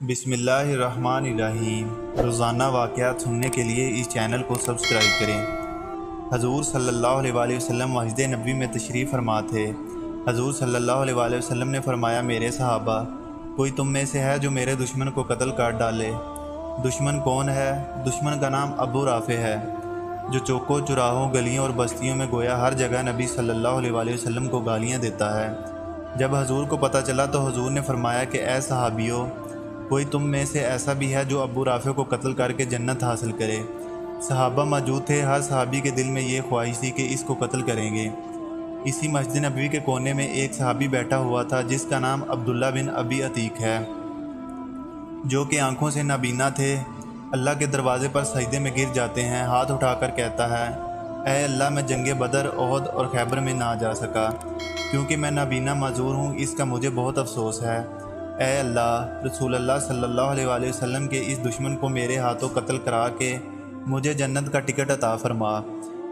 بسم اللہ الرحمن الرحیم۔ روزانہ واقعات سننے کے لیے اس چینل کو سبسکرائب کریں۔ حضور صلی اللہ علیہ وآلہ وسلم مسجد نبوی میں تشریف فرما تھے۔ حضور صلی اللہ علیہ وآلہ وسلم نے فرمایا، میرے صحابہ، کوئی تم میں سے ہے جو میرے دشمن کو قتل کر ڈالے؟ دشمن کون ہے؟ دشمن کا نام ابو رافع ہے، جو چوکوں چراہوں گلیوں اور بستیوں میں گویا ہر جگہ نبی صلی اللہ علیہ وآلہ وسلم کو گالیاں دیتا ہے۔ جب حضور کو پتہ چلا تو حضور نے فرمایا کہ اے صحابیوں، کوئی تم میں سے ایسا بھی ہے جو ابو رافع کو قتل کر کے جنت حاصل کرے؟ صحابہ موجود تھے۔ ہر صحابی کے دل میں یہ خواہش تھی کہ اس کو قتل کریں گے۔ اسی مسجد نبوی کے کونے میں ایک صحابی بیٹھا ہوا تھا جس کا نام عبداللہ بن ابی عتیق ہے، جو کہ آنکھوں سے نابینا تھے۔ اللہ کے دروازے پر سجدے میں گر جاتے ہیں، ہاتھ اٹھا کر کہتا ہے، اے اللہ، میں جنگ بدر، احد اور خیبر میں نہ جا سکا کیونکہ میں نابینا معذور ہوں، اس کا مجھے بہت افسوس ہے۔ اے اللہ، رسول اللہ صلی اللہ علیہ وآلہ وسلم کے اس دشمن کو میرے ہاتھوں قتل کرا کے مجھے جنت کا ٹکٹ عطا فرما۔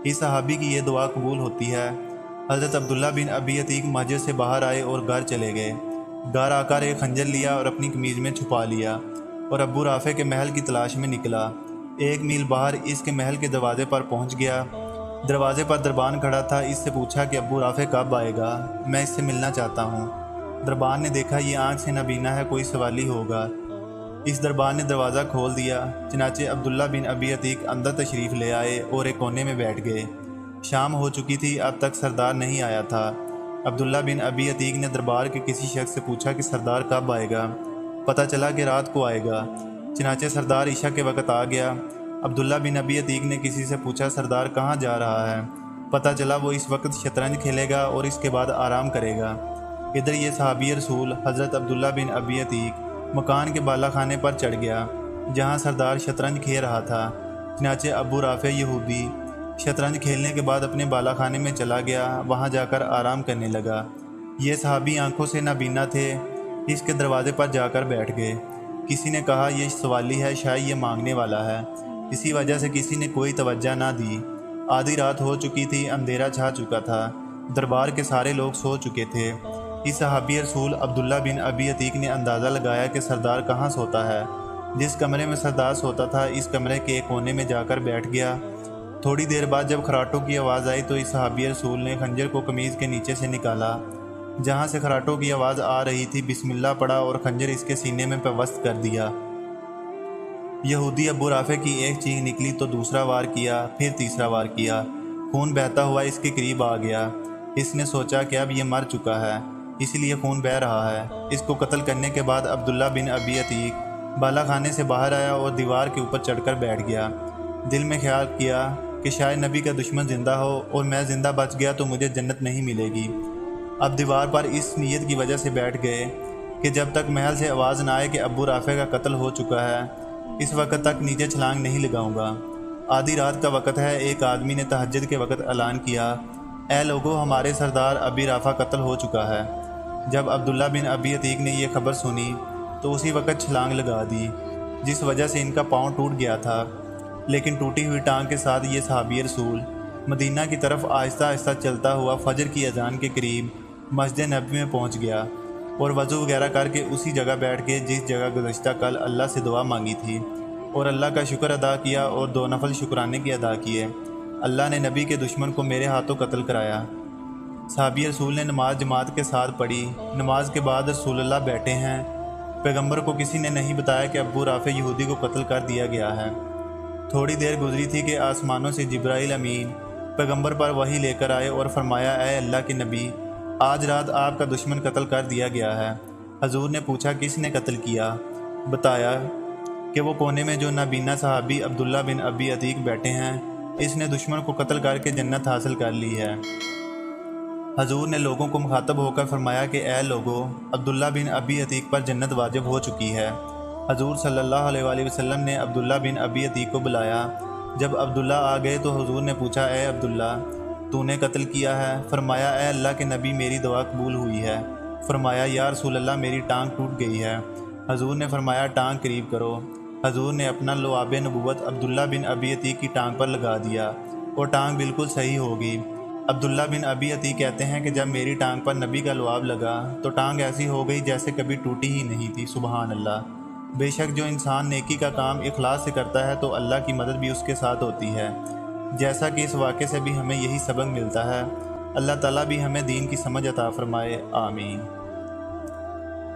اس صحابی کی یہ دعا قبول ہوتی ہے۔ حضرت عبداللہ بن ابی عتیق مسجد سے باہر آئے اور گھر چلے گئے۔ گھر آ کر ایک خنجر لیا اور اپنی قمیض میں چھپا لیا اور ابو رافع کے محل کی تلاش میں نکلا۔ 1 میل باہر اس کے محل کے دروازے پر پہنچ گیا۔ دروازے پر دربان کھڑا تھا۔ اس سے پوچھا کہ ابو رافع کب آئے گا، میں اس سے ملنا چاہتا ہوں۔ دربان نے دیکھا یہ آنکھ سے نابینا ہے، کوئی سوالی ہوگا۔ اس دربان نے دروازہ کھول دیا۔ چنانچہ عبداللہ بن ابی عتیق اندر تشریف لے آئے اور ایک کونے میں بیٹھ گئے۔ شام ہو چکی تھی، اب تک سردار نہیں آیا تھا۔ عبداللہ بن ابی عتیق نے دربار کے کسی شخص سے پوچھا کہ سردار کب آئے گا؟ پتہ چلا کہ رات کو آئے گا۔ چنانچہ سردار عشاء کے وقت آ گیا۔ عبداللہ بن ابی عتیق نے کسی سے پوچھا، سردار کہاں جا رہا ہے؟ پتہ چلا وہ اس وقت شطرنج کھیلے گا اور اس کے بعد آرام کرے گا۔ ادھر یہ صحابی رسول حضرت عبداللہ بن ابی عتیق مکان کے بالا خانے پر چڑھ گیا جہاں سردار شطرنج کھیل رہا تھا۔ چنانچہ ابو رافع یہودی شطرنج کھیلنے کے بعد اپنے بالا خانے میں چلا گیا، وہاں جا کر آرام کرنے لگا۔ یہ صحابی آنکھوں سے نابینا تھے، اس کے دروازے پر جا کر بیٹھ گئے۔ کسی نے کہا یہ سوالی ہے، شاید یہ مانگنے والا ہے، اسی وجہ سے کسی نے کوئی توجہ نہ دی۔ آدھی رات ہو چکی تھی، اندھیرا چھا چکا تھا، دربار کے سارے لوگ سو چکے تھے۔ اس صحابی رسول عبداللہ بن ابی عتیق نے اندازہ لگایا کہ سردار کہاں سوتا ہے۔ جس کمرے میں سردار سوتا تھا اس کمرے کے ایک کونے میں جا کر بیٹھ گیا۔ تھوڑی دیر بعد جب خراٹوں کی آواز آئی تو اس صحابی رسول نے خنجر کو قمیض کے نیچے سے نکالا۔ جہاں سے خراٹوں کی آواز آ رہی تھی بسم اللہ پڑھا اور خنجر اس کے سینے میں پیوست کر دیا۔ یہودی ابو رافع کی ایک چیخ نکلی تو دوسرا وار کیا، پھر تیسرا وار کیا۔ خون بہتا ہوا اس کے قریب آ گیا۔ اس نے سوچا کہ اب یہ مر چکا ہے، اس لیے خون بہہ رہا ہے۔ اس کو قتل کرنے کے بعد عبداللہ بن ابی عتیق بالا خانے سے باہر آیا اور دیوار کے اوپر چڑھ کر بیٹھ گیا۔ دل میں خیال کیا کہ شاید نبی کا دشمن زندہ ہو اور میں زندہ بچ گیا تو مجھے جنت نہیں ملے گی۔ اب دیوار پر اس نیت کی وجہ سے بیٹھ گئے کہ جب تک محل سے آواز نہ آئے کہ ابو رافع کا قتل ہو چکا ہے، اس وقت تک نیچے چھلانگ نہیں لگاؤں گا۔ آدھی رات کا وقت ہے۔ ایک آدمی نے تہجد کے وقت اعلان کیا، اے لوگو، ہمارے سردار ابی رافع قتل ہو چکا ہے۔ جب عبداللہ بن ابی عتیق نے یہ خبر سنی تو اسی وقت چھلانگ لگا دی، جس وجہ سے ان کا پاؤں ٹوٹ گیا تھا۔ لیکن ٹوٹی ہوئی ٹانگ کے ساتھ یہ صحابی رسول مدینہ کی طرف آہستہ آہستہ چلتا ہوا فجر کی اذان کے قریب مسجد نبوی میں پہنچ گیا اور وضو وغیرہ کر کے اسی جگہ بیٹھ کے جس جگہ گزشتہ کل اللہ سے دعا مانگی تھی اور اللہ کا شکر ادا کیا اور 2 نفل شکرانے کی ادا کیے۔ اللہ نے نبی کے دشمن کو میرے ہاتھوں قتل کرایا۔ صحابی رسول نے نماز جماعت کے ساتھ پڑھی۔ نماز کے بعد رسول اللہ بیٹھے ہیں۔ پیغمبر کو کسی نے نہیں بتایا کہ ابو رافع یہودی کو قتل کر دیا گیا ہے۔ تھوڑی دیر گزری تھی کہ آسمانوں سے جبرائیل امین پیغمبر پر وحی لے کر آئے اور فرمایا، اے اللہ کے نبی، آج رات آپ کا دشمن قتل کر دیا گیا ہے۔ حضور نے پوچھا کس نے قتل کیا؟ بتایا کہ وہ کونے میں جو نابینا صحابی عبداللہ بن ابی عتیق بیٹھے ہیں، اس نے دشمن کو قتل کر کے جنت حاصل کر لی ہے۔ حضور نے لوگوں کو مخاطب ہو کر فرمایا کہ اے لوگو، عبداللہ بن ابی عتیق پر جنت واجب ہو چکی ہے۔ حضور صلی اللہ علیہ وآلہ وسلم نے عبداللہ بن ابی عتیق کو بلایا۔ جب عبداللہ آ گئے تو حضور نے پوچھا، اے عبداللہ، تو نے قتل کیا ہے؟ فرمایا، اے اللہ کے نبی، میری دعا قبول ہوئی ہے۔ فرمایا، یا رسول اللہ، میری ٹانگ ٹوٹ گئی ہے۔ حضور نے فرمایا، ٹانگ قریب کرو۔ حضور نے اپنا لعاب نبوت عبداللہ بن ابی عتیق کی ٹانگ پر لگا دیا اور ٹانگ بالکل صحیح ہو گئی۔ عبداللہ بن ابی عتیق کہتے ہیں کہ جب میری ٹانگ پر نبی کا لعاب لگا تو ٹانگ ایسی ہو گئی جیسے کبھی ٹوٹی ہی نہیں تھی۔ سبحان اللہ۔ بے شک جو انسان نیکی کا کام اخلاص سے کرتا ہے تو اللہ کی مدد بھی اس کے ساتھ ہوتی ہے۔ جیسا کہ اس واقعے سے بھی ہمیں یہی سبق ملتا ہے۔ اللہ تعالیٰ بھی ہمیں دین کی سمجھ عطا فرمائے، آمین۔